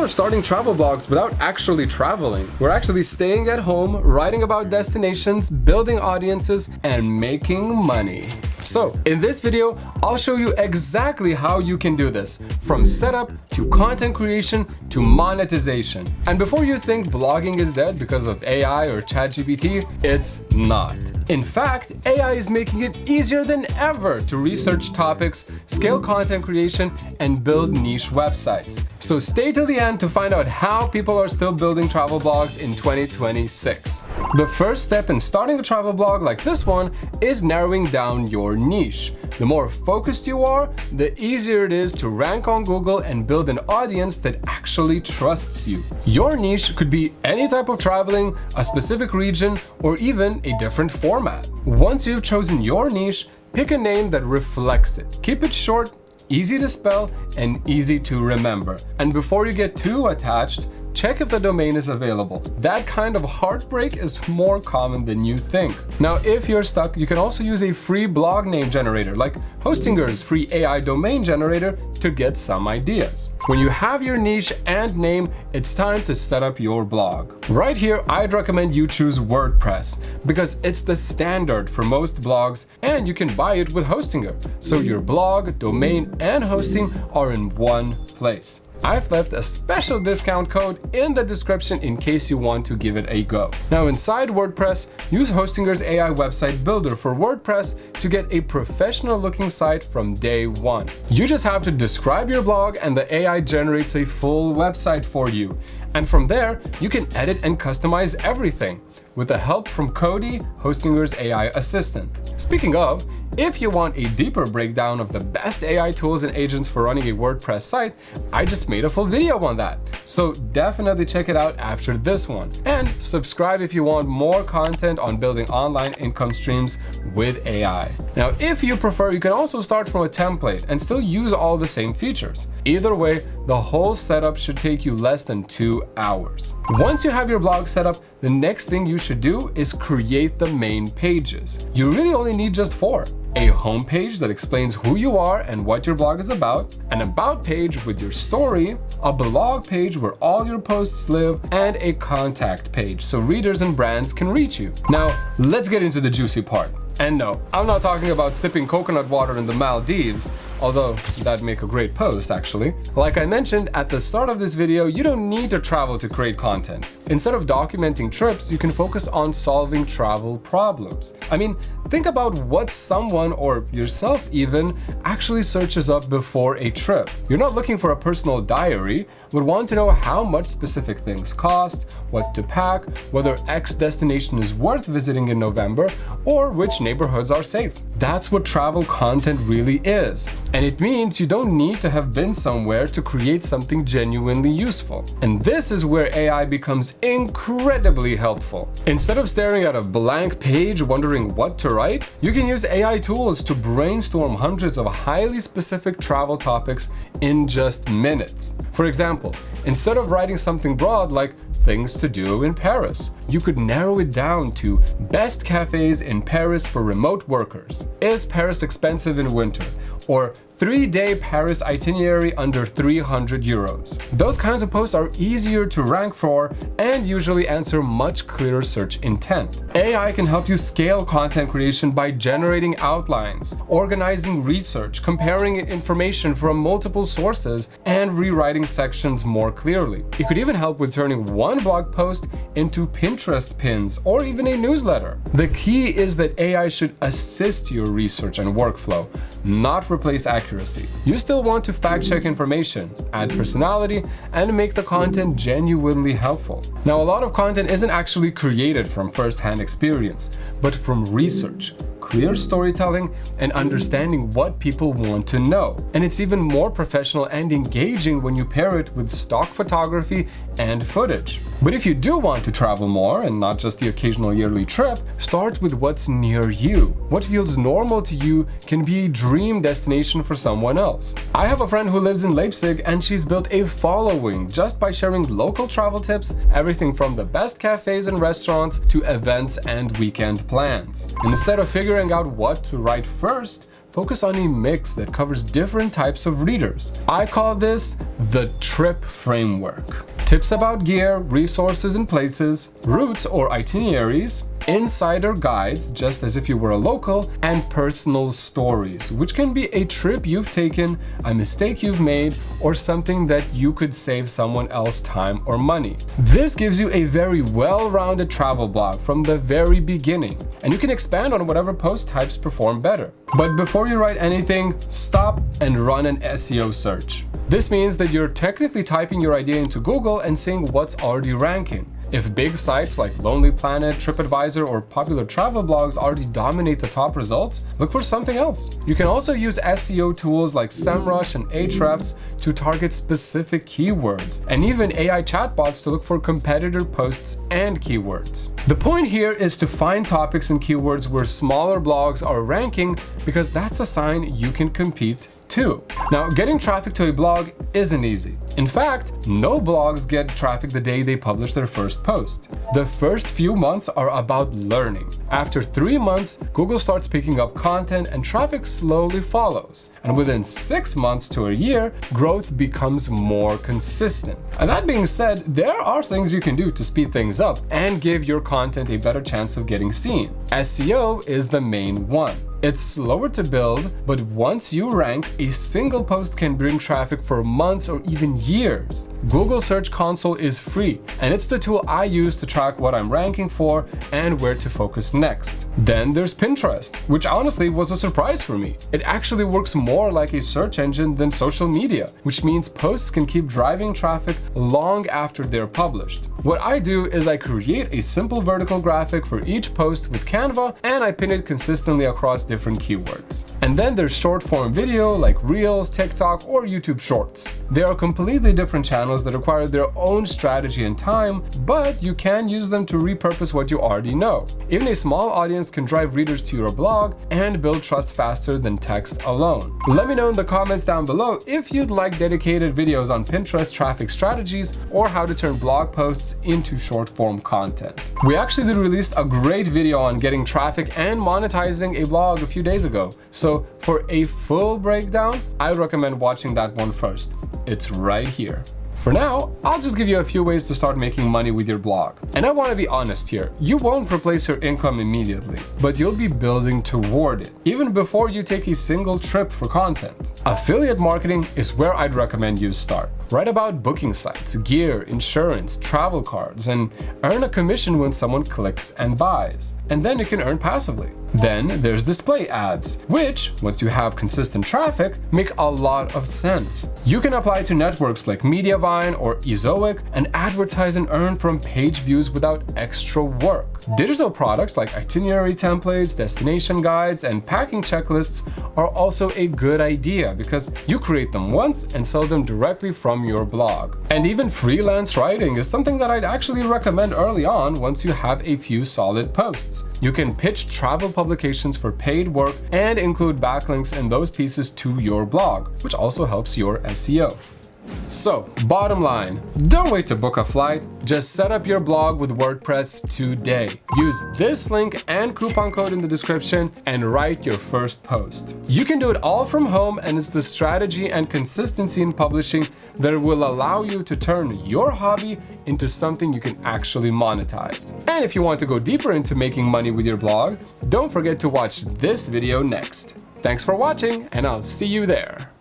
are starting travel blogs without actually traveling. We're actually staying at home, writing about destinations, building audiences, and making money. So, in this video, I'll show you exactly how you can do this, from setup to content creation to monetization. And before you think blogging is dead because of AI or ChatGPT, it's not. In fact, AI is making it easier than ever to research topics, scale content creation, and build niche websites. So stay till the end to find out how people are still building travel blogs in 2026. The first step in starting a travel blog like this one is narrowing down your niche. The more focused you are, the easier it is to rank on Google and build an audience that actually trusts you. Your niche could be any type of traveling, a specific region, or even a different format. Once you've chosen your niche, pick a name that reflects it. Keep it short, easy to spell, and easy to remember. And before you get too attached, check if the domain is available. That kind of heartbreak is more common than you think. Now, if you're stuck, you can also use a free blog name generator like Hostinger's free AI domain generator to get some ideas. When you have your niche and name, it's time to set up your blog. Right here, I'd recommend you choose WordPress because it's the standard for most blogs and you can buy it with Hostinger. So your blog, domain, and hosting are in one place. I've left a special discount code in the description in case you want to give it a go. Now inside WordPress, use Hostinger's AI website builder for WordPress to get a professional looking site from day one. You just have to describe your blog and the AI generates a full website for you. And from there, you can edit and customize everything with the help from Cody, Hostinger's AI assistant. Speaking of, if you want a deeper breakdown of the best AI tools and agents for running a WordPress site, I just made a full video on that. So definitely check it out after this one. And subscribe if you want more content on building online income streams with AI. Now, if you prefer, you can also start from a template and still use all the same features. Either way, the whole setup should take you less than 2 hours. Once you have your blog set up, the next thing you should do is create the main pages. You really only need just 4. A homepage that explains who you are and what your blog is about, an about page with your story, a blog page where all your posts live, and a contact page so readers and brands can reach you. Now, let's get into the juicy part. And no, I'm not talking about sipping coconut water in the Maldives, although that'd make a great post actually. Like I mentioned at the start of this video, you don't need to travel to create content. Instead of documenting trips, you can focus on solving travel problems. I mean, think about what someone, or yourself even, actually searches up before a trip. You're not looking for a personal diary, but want to know how much specific things cost, what to pack, whether X destination is worth visiting in November, or which neighborhoods are safe. That's what travel content really is. And it means you don't need to have been somewhere to create something genuinely useful. And this is where AI becomes incredibly helpful. Instead of staring at a blank page wondering what to write, you can use AI tools to brainstorm hundreds of highly specific travel topics in just minutes. For example, instead of writing something broad like things to do in Paris, you could narrow it down to best cafes in Paris for remote workers. Is Paris expensive in winter? Or 3-day Paris itinerary under 300 euros. Those kinds of posts are easier to rank for and usually answer much clearer search intent. AI can help you scale content creation by generating outlines, organizing research, comparing information from multiple sources, and rewriting sections more clearly. It could even help with turning one blog post into Pinterest pins or even a newsletter. The key is that AI should assist your research and workflow, not replace accuracy. You still want to fact-check information, add personality, and make the content genuinely helpful. Now, a lot of content isn't actually created from first-hand experience, but from research, clear storytelling, and understanding what people want to know. And it's even more professional and engaging when you pair it with stock photography and footage. But if you do want to travel more and not just the occasional yearly trip, start with what's near you. What feels normal to you can be a dream destination for someone else. I have a friend who lives in Leipzig and she's built a following just by sharing local travel tips, everything from the best cafes and restaurants to events and weekend plans. And instead of figuring out what to write first, focus on a mix that covers different types of readers. I call this the T.R.I.P framework. Tips about gear, resources and places, routes or itineraries, insider guides, just as if you were a local, and personal stories, which can be a trip you've taken, a mistake you've made, or something that you could save someone else time or money. This gives you a very well-rounded travel blog from the very beginning, and you can expand on whatever post types perform better. But before you write anything, stop and run an SEO search. This means that you're technically typing your idea into Google and seeing what's already ranking. If big sites like Lonely Planet, TripAdvisor, or popular travel blogs already dominate the top results, look for something else. You can also use SEO tools like SEMrush and Ahrefs to target specific keywords, and even AI chatbots to look for competitor posts and keywords. The point here is to find topics and keywords where smaller blogs are ranking, because that's a sign you can compete too. Now, getting traffic to a blog isn't easy. In fact, no blogs get traffic the day they publish their first post. The first few months are about learning. After 3 months, Google starts picking up content and traffic slowly follows. And within 6 months to a year, growth becomes more consistent. And that being said, there are things you can do to speed things up and give your content a better chance of getting seen. SEO is the main one. It's slower to build, but once you rank, a single post can bring traffic for months or even years. Google Search Console is free, and it's the tool I use to track what I'm ranking for and where to focus next. Then there's Pinterest, which honestly was a surprise for me. It actually works more like a search engine than social media, which means posts can keep driving traffic long after they're published. What I do is I create a simple vertical graphic for each post with Canva, and I pin it consistently across different keywords. And then there's short form video like Reels, TikTok, or YouTube Shorts. They are completely different channels that require their own strategy and time, but you can use them to repurpose what you already know. Even a small audience can drive readers to your blog and build trust faster than text alone. Let me know in the comments down below if you'd like dedicated videos on Pinterest traffic strategies or how to turn blog posts into short form content. We actually released a great video on getting traffic and monetizing a blog a few days ago, so for a full breakdown, I recommend watching that one first. It's right here. For now, I'll just give you a few ways to start making money with your blog. And I want to be honest here, you won't replace your income immediately, but you'll be building toward it, even before you take a single trip for content. Affiliate marketing is where I'd recommend you start. Write about booking sites, gear, insurance, travel cards, and earn a commission when someone clicks and buys. And then you can earn passively. Then there's display ads, which, once you have consistent traffic, make a lot of sense. You can apply to networks like Mediavine or Ezoic and advertise and earn from page views without extra work. Digital products like itinerary templates, destination guides, and packing checklists are also a good idea because you create them once and sell them directly from your blog. And even freelance writing is something that I'd actually recommend early on once you have a few solid posts. You can pitch travel publications for paid work and include backlinks in those pieces to your blog, which also helps your SEO. So, bottom line, don't wait to book a flight, just set up your blog with WordPress today. Use this link and coupon code in the description and write your first post. You can do it all from home, and it's the strategy and consistency in publishing that will allow you to turn your hobby into something you can actually monetize. And if you want to go deeper into making money with your blog, don't forget to watch this video next. Thanks for watching, and I'll see you there.